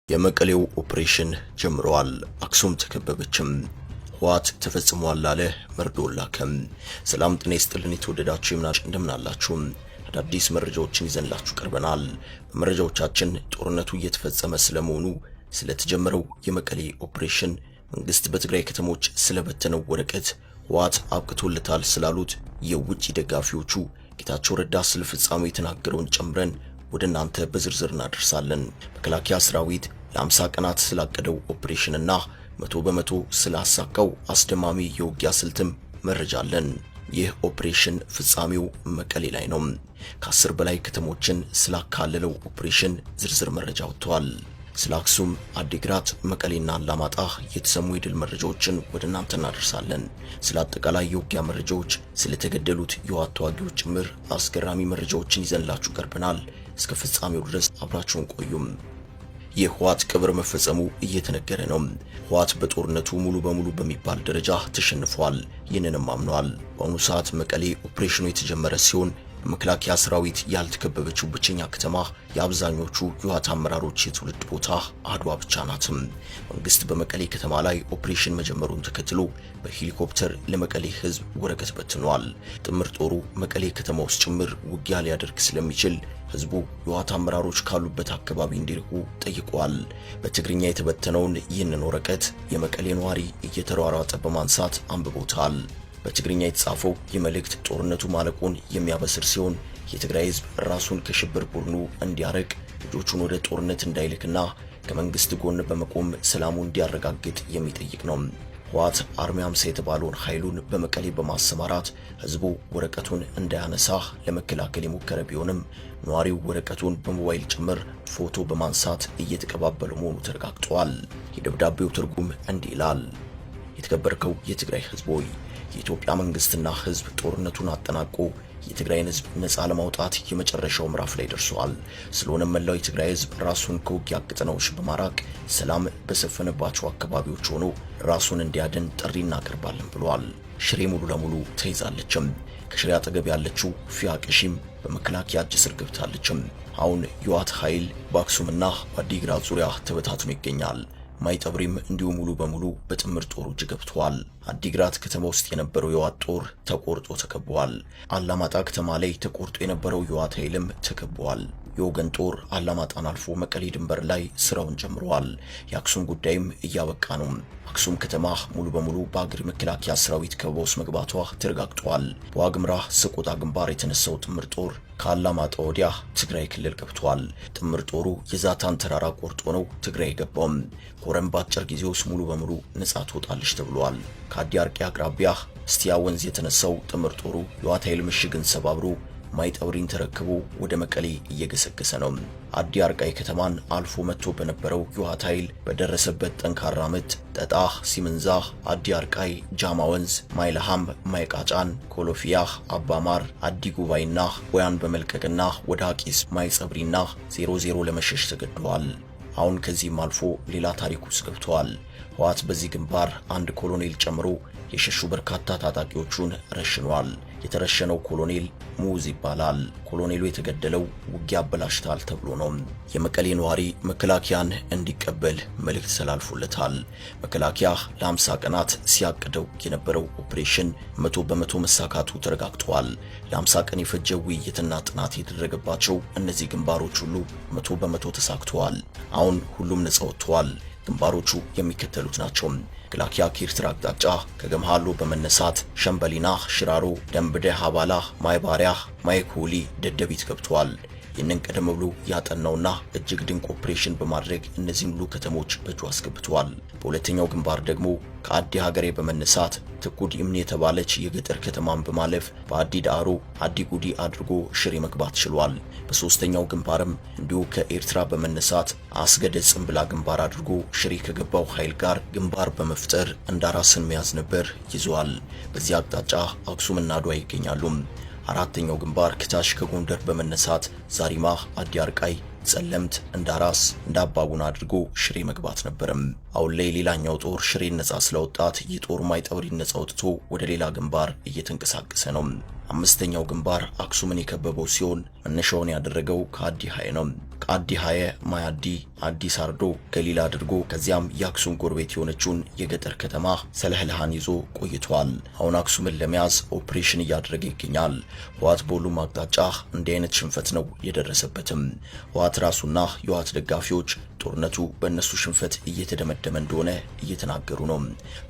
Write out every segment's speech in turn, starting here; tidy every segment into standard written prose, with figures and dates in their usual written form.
የመቀሌው ኦፕሬሽን ጀምሯል። አክሱም ተከበበችም። ህወሓት ተፈጽሟል አለ መርዶ ላከም። ሰላም ጤና ይስጥልን የተወደዳችሁ የምናጭ እንደምናላችሁ አዳዲስ መረጃዎችን ይዘንላችሁ ቀርበናል። በመረጃዎቻችን ጦርነቱ እየተፈጸመ ስለመሆኑ፣ ስለተጀመረው የመቀሌ ኦፕሬሽን፣ መንግስት በትግራይ ከተሞች ስለበተነው ወረቀት፣ ህወሓት አብቅቶለታል ስላሉት የውጭ ደጋፊዎቹ ጌታቸው ረዳ ስለ ፍጻሜው የተናገረውን ጨምረን ወደ እናንተ በዝርዝር እናደርሳለን። መከላከያ ሰራዊት ለ50 ቀናት ስላቀደው ኦፕሬሽንና 100% ስላሳካው አስደማሚ የውጊያ ስልትም መረጃ አለን። ይህ ኦፕሬሽን ፍጻሜው መቀሌ ላይ ነው። ከ10 በላይ ከተሞችን ስላካለለው ኦፕሬሽን ዝርዝር መረጃ ወጥቷል። ስለ አክሱም፣ አዲግራት፣ መቀሌና አላማጣ የተሰሙ የድል መረጃዎችን ወደ እናንተ እናደርሳለን። ስለ አጠቃላይ የውጊያ መረጃዎች፣ ስለተገደሉት የህወሓት ተዋጊዎች ጭምር አስገራሚ መረጃዎችን ይዘንላችሁ ቀርበናል። እስከ ፍጻሜው ድረስ አብራችሁን ቆዩም። የህወሓት ቀብር መፈጸሙ እየተነገረ ነው። ህወሓት በጦርነቱ ሙሉ በሙሉ በሚባል ደረጃ ተሸንፏል። ይህንንም አምኗል። በአሁኑ ሰዓት መቀሌ ኦፕሬሽኑ የተጀመረ ሲሆን በመከላከያ ሰራዊት ያልተከበበችው ብቸኛ ከተማ የአብዛኞቹ የህወሓት አመራሮች የትውልድ ቦታ አድዋ ብቻ ናት። መንግስት በመቀሌ ከተማ ላይ ኦፕሬሽን መጀመሩን ተከትሎ በሄሊኮፕተር ለመቀሌ ህዝብ ወረቀት በትኗል። ጥምር ጦሩ መቀሌ ከተማ ውስጥ ጭምር ውጊያ ሊያደርግ ስለሚችል ህዝቡ የህወሓት አመራሮች ካሉበት አካባቢ እንዲርቁ ጠይቋል። በትግርኛ የተበተነውን ይህንን ወረቀት የመቀሌ ነዋሪ እየተሯሯጠ በማንሳት አንብቦታል። በትግርኛ የተጻፈው የመልእክት ጦርነቱ ማለቁን የሚያበስር ሲሆን የትግራይ ህዝብ ራሱን ከሽብር ቡድኑ እንዲያርቅ፣ ልጆቹን ወደ ጦርነት እንዳይልክና ከመንግስት ጎን በመቆም ሰላሙን እንዲያረጋግጥ የሚጠይቅ ነው። ህወሓት አርሚ 50 የተባለውን ኃይሉን በመቀሌ በማሰማራት ህዝቡ ወረቀቱን እንዳያነሳ ለመከላከል የሞከረ ቢሆንም ነዋሪው ወረቀቱን በሞባይል ጭምር ፎቶ በማንሳት እየተቀባበሉ መሆኑ ተረጋግጧል። የደብዳቤው ትርጉም እንዲህ ይላል። የተከበርከው የትግራይ ህዝብ ሆይ፣ የኢትዮጵያ መንግስትና ህዝብ ጦርነቱን አጠናቆ የትግራይን ህዝብ ነፃ ለማውጣት የመጨረሻው ምዕራፍ ላይ ደርሷል። ስለሆነም መላው የትግራይ ህዝብ ራሱን ከውጊያ ቀጠናዎች በማራቅ ሰላም በሰፈነባቸው አካባቢዎች ሆኖ ራሱን እንዲያድን ጥሪ እናቀርባለን ብሏል። ሽሬ ሙሉ ለሙሉ ተይዛለችም። ከሽሬ አጠገብ ያለችው ፊያቅሺም በመከላከያ እጅ ስር ገብታለችም። አሁን የህወሓት ኃይል በአክሱምና በአዲግራት ዙሪያ ተበታትኖ ይገኛል። ማይጠብሪም እንዲሁ ሙሉ በሙሉ በጥምር ጦሩ እጅ ገብቷል። አዲግራት ከተማ ውስጥ የነበረው የህወሓት ጦር ተቆርጦ ተከቧል። አላማጣ ከተማ ላይ ተቆርጦ የነበረው የህወሓት ኃይልም ተከቧል። የወገን ጦር አላማጣን አልፎ መቀሌ ድንበር ላይ ስራውን ጀምሯል። የአክሱም ጉዳይም እያበቃ ነው። አክሱም ከተማ ሙሉ በሙሉ በአገር መከላከያ ሰራዊት ከበባ ውስጥ መግባቷ ተረጋግጧል። በዋግምራ ሰቆጣ ግንባር የተነሳው ጥምር ጦር ከአላማጣ ወዲያ ትግራይ ክልል ገብቷል። ጥምር ጦሩ የዛታን ተራራ ቆርጦ ነው ትግራይ ገባው። ኮረም በአጭር ጊዜ ውስጥ ሙሉ በሙሉ ነጻ ትወጣለች ተብሏል። ከአዲ አርቄ አቅራቢያ እስቲያ ወንዝ የተነሳው ጥምር ጦሩ የህወሓት ኃይል ምሽግን ሰባብሮ ማይጠብሪን ተረክቦ ወደ መቀሌ እየገሰገሰ ነው። አዲ አርቃይ ከተማን አልፎ መጥቶ በነበረው የህወሓት ኃይል በደረሰበት ጠንካራ ምት ጠጣህ፣ ሲምንዛህ፣ አዲ አርቃይ፣ ጃማ ወንዝ፣ ማይለሃም፣ ማይቃጫን፣ ኮሎፊያህ፣ አባማር፣ አዲ ጉባይና ወያን በመልቀቅና ወደ አቂስ ማይጸብሪና 00 ለመሸሽ ተገደዋል። አሁን ከዚህም አልፎ ሌላ ታሪክ ውስጥ ገብቷል። ህወሓት በዚህ ግንባር አንድ ኮሎኔል ጨምሮ የሸሹ በርካታ ታጣቂዎቹን ረሽኗል። የተረሸነው ኮሎኔል ሙዝ ይባላል። ኮሎኔሉ የተገደለው ውጊያ አበላሽታል ተብሎ ነው። የመቀሌ ነዋሪ መከላከያን እንዲቀበል መልእክት ተላልፎለታል። መከላከያ ለ50 ቀናት ሲያቅደው የነበረው ኦፕሬሽን 100% መሳካቱ ተረጋግጧል። ለ50 ቀን የፈጀ ውይይትና ጥናት የተደረገባቸው እነዚህ ግንባሮች ሁሉ 100% ተሳክተዋል። አሁን ሁሉም ነጻ ወጥተዋል። ግንባሮቹ የሚከተሉት ናቸው። መከላከያ ከኤርትራ አቅጣጫ ከገምሃሎ በመነሳት ሸምበሊና፣ ሽራሮ፣ ደንብደ፣ አባላ፣ ማይባሪያ፣ ማይኮሊ፣ ደደቢት ገብቷል። ይህንን ቀደም ብሎ ያጠናውና እጅግ ድንቅ ኦፕሬሽን በማድረግ እነዚህን ሁሉ ከተሞች በእጁ አስገብቷል። በሁለተኛው ግንባር ደግሞ ከአዲ ሀገሬ በመነሳት ትኩድ ይምን የተባለች የገጠር ከተማን በማለፍ በአዲ ዳሮ፣ አዲ ጉዲ አድርጎ ሽሬ መግባት ችሏል። በሶስተኛው ግንባርም እንዲሁ ከኤርትራ በመነሳት አስገደ ጽምብላ ግንባር አድርጎ ሽሬ ከገባው ኃይል ጋር ግንባር በመፍጠር እንዳራስን መያዝ ነበር ይዟል። በዚህ አቅጣጫ አክሱምና አድዋ ይገኛሉ። አራተኛው ግንባር ከታች ከጎንደር በመነሳት ዛሪማ፣ አዲ አርቃይ፣ ጸለምት፣ እንዳራስ፣ እንዳባቡን አድርጎ ሽሬ መግባት ነበርም። አሁን ላይ ሌላኛው ጦር ሽሬን ነጻ ስለወጣት የጦር ማይጠብሪን ነጻ ወጥቶ ወደ ሌላ ግንባር እየተንቀሳቀሰ ነው። አምስተኛው ግንባር አክሱምን የከበበው ሲሆን መነሻውን ያደረገው ከአዲ ሃይ ነው። ከአዲ ሀየ ማያዲ አዲስ አርዶ ገሊላ አድርጎ ከዚያም የአክሱም ጎረቤት የሆነችውን የገጠር ከተማ ሰለህልሃን ይዞ ቆይቷል። አሁን አክሱምን ለመያዝ ኦፕሬሽን እያደረገ ይገኛል። ህወሓት በሁሉም አቅጣጫ እንዲህ አይነት ሽንፈት ነው የደረሰበትም። ህወሓት ራሱና የህወሓት ደጋፊዎች ጦርነቱ በእነሱ ሽንፈት እየተደመደመ እንደሆነ እየተናገሩ ነው።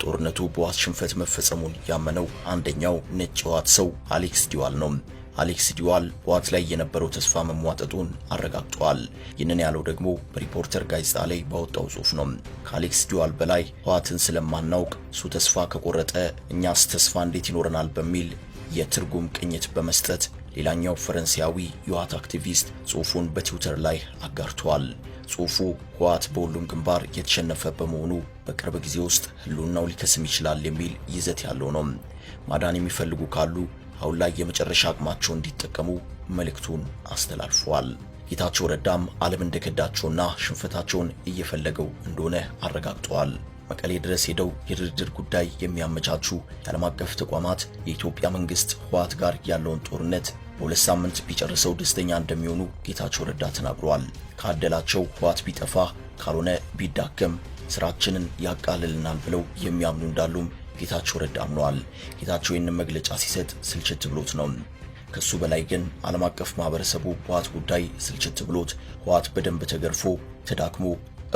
ጦርነቱ በህወሓት ሽንፈት መፈጸሙን ያመነው አንደኛው ነጭ የህወሓት ሰው አሌክስ ዲዋል ነው። አሌክስ ዲዋል ህወሓት ላይ የነበረው ተስፋ መሟጠጡን አረጋግጧል። ይህንን ያለው ደግሞ በሪፖርተር ጋዜጣ ላይ ባወጣው ጽሑፍ ነው። ከአሌክስ ዲዋል በላይ ህወሓትን ስለማናውቅ እሱ ተስፋ ከቆረጠ እኛስ ተስፋ እንዴት ይኖረናል በሚል የትርጉም ቅኝት በመስጠት ሌላኛው ፈረንሳያዊ የህወሓት አክቲቪስት ጽሑፉን በትዊተር ላይ አጋርቷል። ጽሑፉ ህወሓት በሁሉም ግንባር የተሸነፈ በመሆኑ በቅርብ ጊዜ ውስጥ ህልውናው ሊከስም ይችላል የሚል ይዘት ያለው ነው። ማዳን የሚፈልጉ ካሉ አሁን ላይ የመጨረሻ አቅማቸውን እንዲጠቀሙ መልእክቱን አስተላልፈዋል። ጌታቸው ረዳም ዓለም እንደከዳቸውና ሽንፈታቸውን እየፈለገው እንደሆነ አረጋግጠዋል። መቀሌ ድረስ ሄደው የድርድር ጉዳይ የሚያመቻቹ የዓለም አቀፍ ተቋማት የኢትዮጵያ መንግስት ህወሓት ጋር ያለውን ጦርነት በሁለት ሳምንት ቢጨርሰው ደስተኛ እንደሚሆኑ ጌታቸው ረዳ ተናግሯል። ካደላቸው ህወሓት ቢጠፋ ካልሆነ ቢዳከም ስራችንን ያቃልልናል ብለው የሚያምኑ እንዳሉም ጌታቸው ረዳ አምነዋል። ጌታቸው ይህንን መግለጫ ሲሰጥ ስልችት ብሎት ነው። ከሱ በላይ ግን ዓለም አቀፍ ማህበረሰቡ ህወሓት ጉዳይ ስልችት ብሎት ህወሓት በደንብ ተገርፎ ተዳክሞ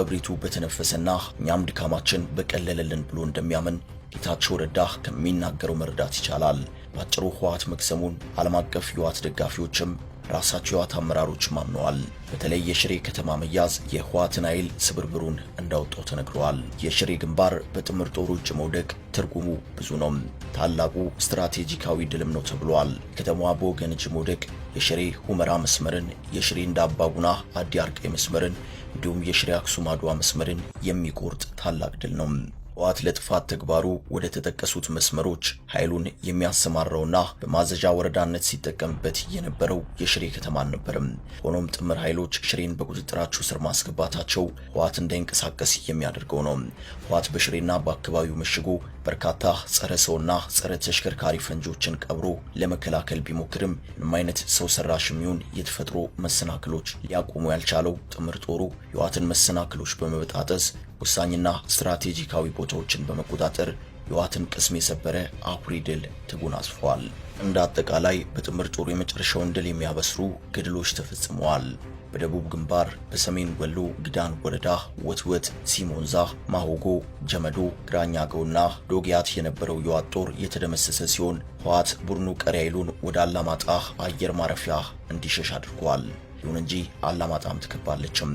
እብሪቱ በተነፈሰና እኛም ድካማችን በቀለለልን ብሎ እንደሚያምን ጌታቸው ረዳ ከሚናገረው መረዳት ይቻላል። ባጭሩ ህወሓት መክሰሙን ዓለም አቀፍ የህወሓት ደጋፊዎችም ራሳቸው የህወሓት አመራሮችም አምነዋል። በተለይ የሽሬ ከተማ መያዝ የህወሓትን ኃይል ስብርብሩን እንዳወጣው ተነግሯል። የሽሬ ግንባር በጥምር ጦሩ እጅ መውደቅ ትርጉሙ ብዙ ነው። ታላቁ ስትራቴጂካዊ ድልም ነው ተብሏል። ከተማዋ በወገን እጅ መውደቅ የሽሬ ሁመራ መስመርን፣ የሽሬ እንዳባጉና አዲ አርቀይ መስመርን እንዲሁም የሽሬ አክሱም አድዋ መስመርን የሚቆርጥ ታላቅ ድል ነው። ህወሓት ለጥፋት ተግባሩ ወደ ተጠቀሱት መስመሮች ኃይሉን የሚያሰማራውና በማዘዣ ወረዳነት ሲጠቀምበት የነበረው የሽሬ ከተማ አልነበረም። ሆኖም ጥምር ኃይሎች ሽሬን በቁጥጥራቸው ስር ማስገባታቸው ህወሓት እንዳይንቀሳቀስ የሚያደርገው ነው። ህወሓት በሽሬና በአካባቢው መሽጎ በርካታ ጸረ ሰውና ጸረ ተሽከርካሪ ፈንጂዎችን ቀብሮ ለመከላከል ቢሞክርም ምንም አይነት ሰው ሰራሽ የሚሆን የተፈጥሮ መሰናክሎች ሊያቆሙ ያልቻለው ጥምር ጦሩ የህወሓትን መሰናክሎች በመበጣጠስ ወሳኝና ስትራቴጂካዊ ቦታዎችን በመቆጣጠር የህወሓትን ቅስም የሰበረ አኩሪ ድል ተጎናጽፏል። እንደ አጠቃላይ በጥምር ጦሩ የመጨረሻውን ድል የሚያበስሩ ገድሎች ተፈጽመዋል። በደቡብ ግንባር በሰሜን ወሎ ግዳን ወረዳ ወትወት፣ ሲሞንዛ፣ ማሆጎ፣ ጀመዶ፣ ግራኛገውና ዶጊያት የነበረው የህወሓት ጦር የተደመሰሰ ሲሆን ህወሓት ቡድኑ ቀሪ ኃይሉን ወደ አላማጣ አየር ማረፊያ እንዲሸሽ አድርጓል። ይሁን እንጂ አላማጣም ተከባለችም።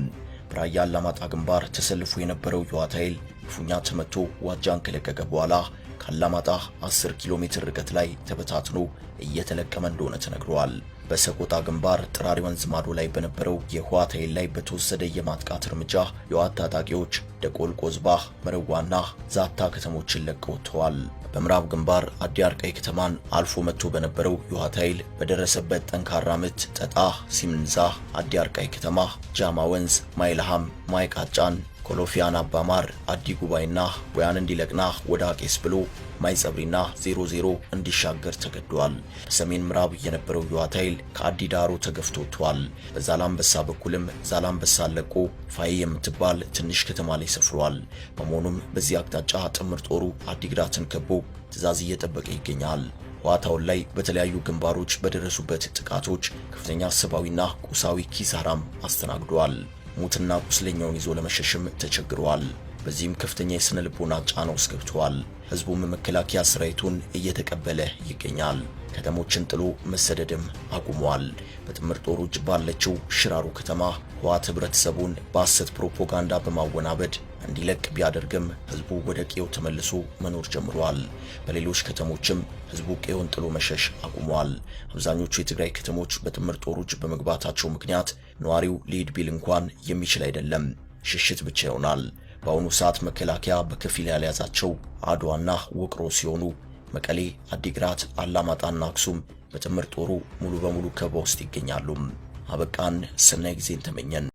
በራያ አላማጣ ግንባር ተሰልፎ የነበረው የህወሓት ኃይል ክፉኛ ተመቶ ዋጃን ከለቀቀ በኋላ ከአላማጣ 10 ኪሎ ሜትር ርቀት ላይ ተበታትኖ እየተለቀመ እንደሆነ ተነግሯል። በሰቆጣ ግንባር ጥራሪ ወንዝ ማዶ ላይ በነበረው የህወሓት ኃይል ላይ በተወሰደ የማጥቃት እርምጃ የህወሓት ታጣቂዎች ደቆል፣ ቆዝባህ፣ መረዋና ዛታ ከተሞችን ለቀው ወጥተዋል። በምዕራብ ግንባር አዲ አርቀይ ከተማን አልፎ መጥቶ በነበረው የህወሓት ኃይል በደረሰበት ጠንካራ ምት ጠጣ፣ ሲምንዛ፣ አዲ አርቀይ ከተማ፣ ጃማ ወንዝ፣ ማይልሃም፣ ማይቃጫን፣ ኮሎፊያን፣ አባማር፣ አዲ ጉባኤና ቦያን እንዲለቅና ወደ አቄስ ብሎ ማይጸብሪና 00 እንዲሻገር ተገዷል። በሰሜን ምዕራብ የነበረው የህወሓት ኃይል ከአዲ ዳሮ ተገፍቶ ወጥቷል። በዛላምበሳ በኩልም ዛላምበሳ ለቆ ፋይ የምትባል ትንሽ ከተማ ላይ ሰፍሯል። በመሆኑም በዚህ አቅጣጫ ጥምር ጦሩ አዲግራትን ከቦ ትዕዛዝ እየጠበቀ ይገኛል። ህወሓት አሁን ላይ በተለያዩ ግንባሮች በደረሱበት ጥቃቶች ከፍተኛ ሰብአዊና ቁሳዊ ኪሳራም አስተናግዷል። ሙትና ቁስለኛውን ይዞ ለመሸሽም ተቸግሯል። በዚህም ከፍተኛ የስነ ልቦና ጫና ውስጥ ገብቷል። ህዝቡም መከላከያ ሰራዊቱን እየተቀበለ ይገኛል። ከተሞችን ጥሎ መሰደድም አቁሟል። በጥምር ጦሩ እጅ ባለችው ሽራሮ ከተማ ህወሓት ህብረተሰቡን በሐሰት ፕሮፓጋንዳ በማወናበድ እንዲለቅ ቢያደርግም ህዝቡ ወደ ቀዬው ተመልሶ መኖር ጀምሯል። በሌሎች ከተሞችም ህዝቡ ቀዬውን ጥሎ መሸሽ አቁሟል። አብዛኞቹ የትግራይ ከተሞች በጥምር ጦሩ እጅ በመግባታቸው ምክንያት ነዋሪው ሊሄድ ቢል እንኳን የሚችል አይደለም፣ ሽሽት ብቻ ይሆናል። በአሁኑ ሰዓት መከላከያ በከፊል ያልያዛቸው አድዋና ውቅሮ ሲሆኑ መቀሌ፣ አዲግራት፣ አላማጣና አክሱም በጥምር ጦሩ ሙሉ በሙሉ ከበባ ውስጥ ይገኛሉ። አበቃን። ሰናይ ጊዜን ተመኘን።